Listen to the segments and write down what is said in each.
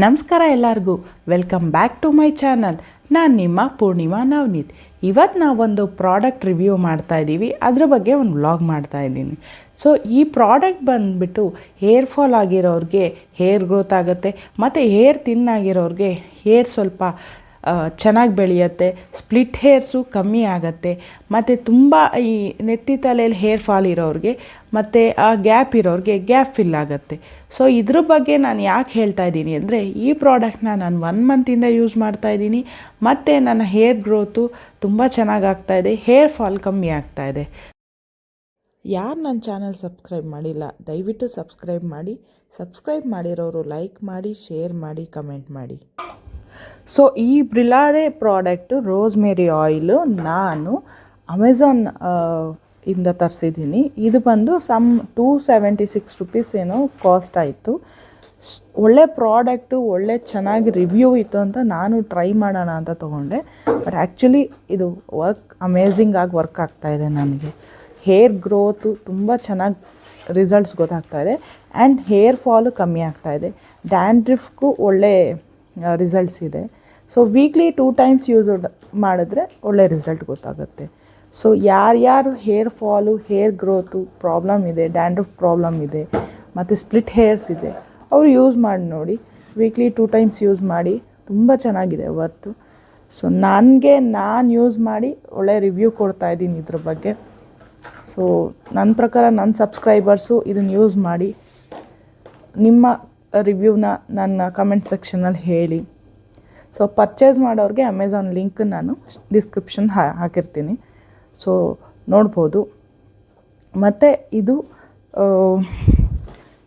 ನಮಸ್ಕಾರ ಎಲ್ಲರಿಗೂ, welcome back to my channel. ನಾನು ನಿಮ್ಮ ಪೂರ್ಣಿಮಾ ನವನೀತ್. ಇವತ್ತು ನಾವೊಂದು ಪ್ರಾಡಕ್ಟ್ ರಿವ್ಯೂ ಮಾಡ್ತಾ ಇದ್ದೀವಿ, ಅದ್ರ ಬಗ್ಗೆ ಒಂದು ವ್ಲಾಗ್ ಮಾಡ್ತಾ ಇದ್ದೀನಿ. ಸೊ ಈ ಪ್ರಾಡಕ್ಟ್ ಬಂದುಬಿಟ್ಟು ಹೇರ್ ಫಾಲ್ ಆಗಿರೋರಿಗೆ ಹೇರ್ ಗ್ರೋತ್ ಆಗುತ್ತೆ, ಮತ್ತು ಹೇರ್ ಥಿನ್ ಆಗಿರೋರಿಗೆ ಹೇರ್ ಸ್ವಲ್ಪ ಚೆನ್ನಾಗಿ ಬೆಳೆಯುತ್ತೆ, ಸ್ಪ್ಲಿಟ್ ಹೇರ್ಸು ಕಮ್ಮಿ ಆಗುತ್ತೆ, ಮತ್ತು ತುಂಬ ಈ ನೆತ್ತಿ ತಲೆಯಲ್ಲಿ ಹೇರ್ ಫಾಲ್ ಇರೋರಿಗೆ ಮತ್ತು ಆ ಗ್ಯಾಪ್ ಇರೋರಿಗೆ ಗ್ಯಾಪ್ ಫಿಲ್ ಆಗುತ್ತೆ. ಸೊ ಇದ್ರ ಬಗ್ಗೆ ನಾನು ಯಾಕೆ ಹೇಳ್ತಾ ಇದ್ದೀನಿ ಅಂದರೆ, ಈ ಪ್ರಾಡಕ್ಟ್ನ ನಾನು 1 ಮಂತಿಂದ ಯೂಸ್ ಮಾಡ್ತಾ ಇದ್ದೀನಿ, ಮತ್ತು ನನ್ನ ಹೇರ್ ಗ್ರೋತು ತುಂಬ ಚೆನ್ನಾಗಿ ಆಗ್ತಾಯಿದೆ, ಹೇರ್ ಫಾಲ್ ಕಮ್ಮಿ ಆಗ್ತಾಯಿದೆ. ಯಾರು ನನ್ನ ಚಾನಲ್ ಸಬ್ಸ್ಕ್ರೈಬ್ ಮಾಡಿಲ್ಲ ದಯವಿಟ್ಟು ಸಬ್ಸ್ಕ್ರೈಬ್ ಮಾಡಿ. ಸಬ್ಸ್ಕ್ರೈಬ್ ಮಾಡಿರೋರು ಲೈಕ್ ಮಾಡಿ, ಶೇರ್ ಮಾಡಿ, ಕಮೆಂಟ್ ಮಾಡಿ. ಸೊ ಈ ಬ್ರಿಲಾಡೆ ಪ್ರಾಡಕ್ಟು ರೋಸ್ಮೇರಿ ಆಯಿಲು ನಾನು ಅಮೆಝಾನ್ ಇಂದ ತರಿಸಿದ್ದೀನಿ. ಇದು ಬಂದು ಸಮ್ 276 ರುಪೀಸ್ ಏನೋ ಕಾಸ್ಟ್ ಆಯಿತು. ಒಳ್ಳೆ ಪ್ರಾಡಕ್ಟು, ಒಳ್ಳೆ ಚೆನ್ನಾಗಿ ರಿವ್ಯೂ ಇತ್ತು ಅಂತ ನಾನು ಟ್ರೈ ಮಾಡೋಣ ಅಂತ ತೊಗೊಂಡೆ. ಬಟ್ ಆ್ಯಕ್ಚುಲಿ ಇದು ಅಮೇಝಿಂಗ್ ಆಗಿ ವರ್ಕ್ ಆಗ್ತಾಯಿದೆ. ನನಗೆ ಹೇರ್ ಗ್ರೋತು ತುಂಬ ಚೆನ್ನಾಗಿ ರಿಸಲ್ಟ್ಸ್ ಗೊತ್ತಾಗ್ತಾಯಿದೆ, ಆ್ಯಂಡ್ ಹೇರ್ ಫಾಲು ಕಮ್ಮಿ ಆಗ್ತಾಯಿದೆ, ಡ್ಯಾಂಡ್ರಿಫ್ಗೂ ಒಳ್ಳೆ ರಿಸಲ್ಟ್ಸ್ ಇದೆ. ಸೊ ವೀಕ್ಲಿ 2 ಟೈಮ್ಸ್ ಯೂಸ್ ಮಾಡಿದ್ರೆ ಒಳ್ಳೆ ರಿಸಲ್ಟ್ ಗೊತ್ತಾಗುತ್ತೆ. ಸೊ ಯಾರ್ಯಾರು hair fall, hair growth problem ಇದೆ, ಡ್ಯಾಂಡ್ರಫ್ ಪ್ರಾಬ್ಲಮ್ ಇದೆ, ಮತ್ತು ಸ್ಪ್ಲಿಟ್ ಹೇರ್ಸ್ ಇದೆ, ಅವರು ಯೂಸ್ ಮಾಡಿ ನೋಡಿ. ವೀಕ್ಲಿ 2 ಟೈಮ್ಸ್ ಯೂಸ್ ಮಾಡಿ, ತುಂಬ ಚೆನ್ನಾಗಿದೆ ವರ್ತು. ಸೊ ನಾನು ಯೂಸ್ ಮಾಡಿ ಒಳ್ಳೆ ರಿವ್ಯೂ ಕೊಡ್ತಾಯಿದ್ದೀನಿ ಇದ್ರ ಬಗ್ಗೆ. ಸೊ ನನ್ನ ಪ್ರಕಾರ ನನ್ನ ಸಬ್ಸ್ಕ್ರೈಬರ್ಸು ಇದನ್ನು ಯೂಸ್ ಮಾಡಿ ನಿಮ್ಮ ರಿವ್ಯೂನ ನನ್ನ ಕಮೆಂಟ್ ಸೆಕ್ಷನಲ್ಲಿ ಹೇಳಿ. ಸೊ ಪರ್ಚೇಸ್ ಮಾಡೋರಿಗೆ ಅಮೆಝಾನ್ ಲಿಂಕ್ ನಾನು ಡಿಸ್ಕ್ರಿಪ್ಷನ್ ಹಾಕಿರ್ತೀನಿ, ಸೊ ನೋಡ್ಬೋದು. ಮತ್ತು ಇದು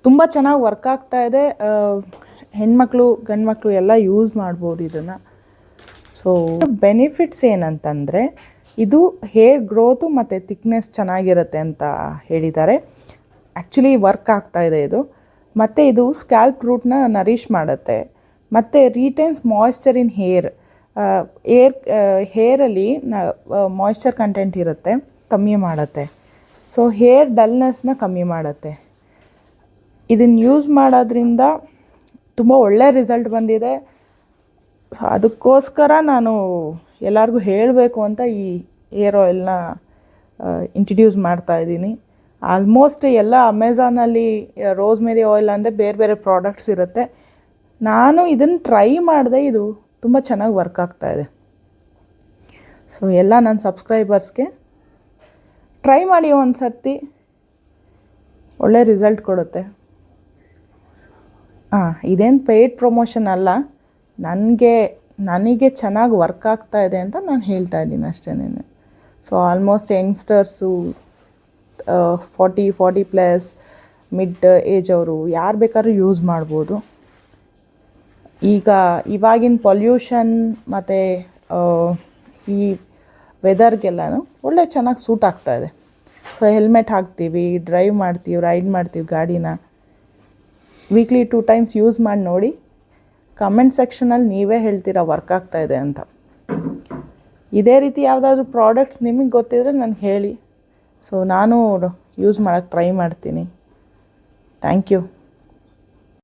ತುಂಬ ಚೆನ್ನಾಗಿ ವರ್ಕ್ ಆಗ್ತಾಯಿದೆ. ಹೆಣ್ಮಕ್ಳು ಗಂಡ್ಮಕ್ಳು ಎಲ್ಲ ಯೂಸ್ ಮಾಡ್ಬೋದು ಇದನ್ನು. ಸೊ ಬೆನಿಫಿಟ್ಸ್ ಏನಂತಂದರೆ, ಇದು ಹೇರ್ ಗ್ರೋತು ಮತ್ತು ಥಿಕ್ನೆಸ್ ಚೆನ್ನಾಗಿರುತ್ತೆ ಅಂತ ಹೇಳಿದ್ದಾರೆ. ಆ್ಯಕ್ಚುಲಿ ವರ್ಕ್ ಆಗ್ತಾಯಿದೆ ಇದು. ಮತ್ತು ಇದು ಸ್ಕ್ಯಾಲ್ಪ್ ರೂಟ್ನ ನರಿಷ್ ಮಾಡುತ್ತೆ, ಮತ್ತು ರೀಟೈನ್ಸ್ ಮಾಯ್ಶ್ಚರ್ ಇನ್ ಹೇರಲ್ಲಿ ಮಾಯ್ಶ್ಚರ್ ಕಂಟೆಂಟ್ ಇರುತ್ತೆ, ಕಮ್ಮಿ ಮಾಡುತ್ತೆ. ಸೊ ಹೇರ್ ಡಲ್ನೆಸ್ನ ಕಮ್ಮಿ ಮಾಡುತ್ತೆ. ಇದನ್ನು ಯೂಸ್ ಮಾಡೋದ್ರಿಂದ ತುಂಬ ಒಳ್ಳೆ ರಿಸಲ್ಟ್ ಬಂದಿದೆ. ಸೊ ಅದಕ್ಕೋಸ್ಕರ ನಾನು ಎಲ್ಲರಿಗೂ ಹೇಳಬೇಕು ಅಂತ ಈ ಹೇರ್ ಆಯಿಲ್ನ ಇಂಟ್ರಡ್ಯೂಸ್ ಮಾಡ್ತಾಯಿದ್ದೀನಿ. ಆಲ್ಮೋಸ್ಟ್ ಎಲ್ಲ ಅಮೆಝಾನಲ್ಲಿ ರೋಸ್ಮೇರಿ ಆಯಿಲ್ ಅಂದರೆ ಬೇರೆ ಬೇರೆ ಪ್ರಾಡಕ್ಟ್ಸ್ ಇರುತ್ತೆ. ನಾನು ಇದನ್ನು ಟ್ರೈ ಮಾಡಿದೆ, ಇದು ತುಂಬ ಚೆನ್ನಾಗಿ ವರ್ಕ್ ಆಗ್ತಾಯಿದೆ. ಸೊ ಎಲ್ಲ ನನ್ನ ಸಬ್ಸ್ಕ್ರೈಬರ್ಸ್ಗೆ ಟ್ರೈ ಮಾಡಿ ಒಂದು ಸರ್ತಿ, ಒಳ್ಳೆ ರಿಸಲ್ಟ್ ಕೊಡುತ್ತೆ. ಇದೇನು ಪೇಯ್ಡ್ ಪ್ರಮೋಷನ್ ಅಲ್ಲ, ನನಗೆ ಚೆನ್ನಾಗಿ ವರ್ಕ್ ಆಗ್ತಾಯಿದೆ ಅಂತ ನಾನು ಹೇಳ್ತಾ ಇದ್ದೀನಿ ಅಷ್ಟೇನೆ. So almost youngsters, 40+ mid age ಅವರು ಯಾರು ಬೇಕಾದ್ರೂ ಯೂಸ್ ಮಾಡ್ಬೋದು. ಇವಾಗಿನ ಪೊಲ್ಯೂಷನ್ ಮತ್ತು ಈ ವೆದರ್ಗೆಲ್ಲನೂ ಒಳ್ಳೆ ಚೆನ್ನಾಗಿ ಸೂಟ್ ಆಗ್ತಾಯಿದೆ. ಸೊ ಹೆಲ್ಮೆಟ್ ಹಾಕ್ತೀವಿ, ಡ್ರೈವ್ ಮಾಡ್ತೀವಿ, ರೈಡ್ ಮಾಡ್ತೀವಿ ಗಾಡಿನ. ವೀಕ್ಲಿ 2 ಟೈಮ್ಸ್ ಯೂಸ್ ಮಾಡಿ ನೋಡಿ. ಕಮೆಂಟ್ ಸೆಕ್ಷನಲ್ಲಿ ನೀವೇ ಹೇಳ್ತೀರಾ ವರ್ಕ್ ಆಗ್ತಾಯಿದೆ ಅಂತ. ಇದೇ ರೀತಿ ಯಾವುದಾದ್ರೂ ಪ್ರಾಡಕ್ಟ್ಸ್ ನಿಮಗೆ ಗೊತ್ತಿದ್ರೆ ನನಗೆ ಹೇಳಿ. ಸೊ ನಾನು ಯೂಸ್ ಮಾಡೋಕ್ಕೆ ಟ್ರೈ ಮಾಡ್ತೀನಿ. Thank you.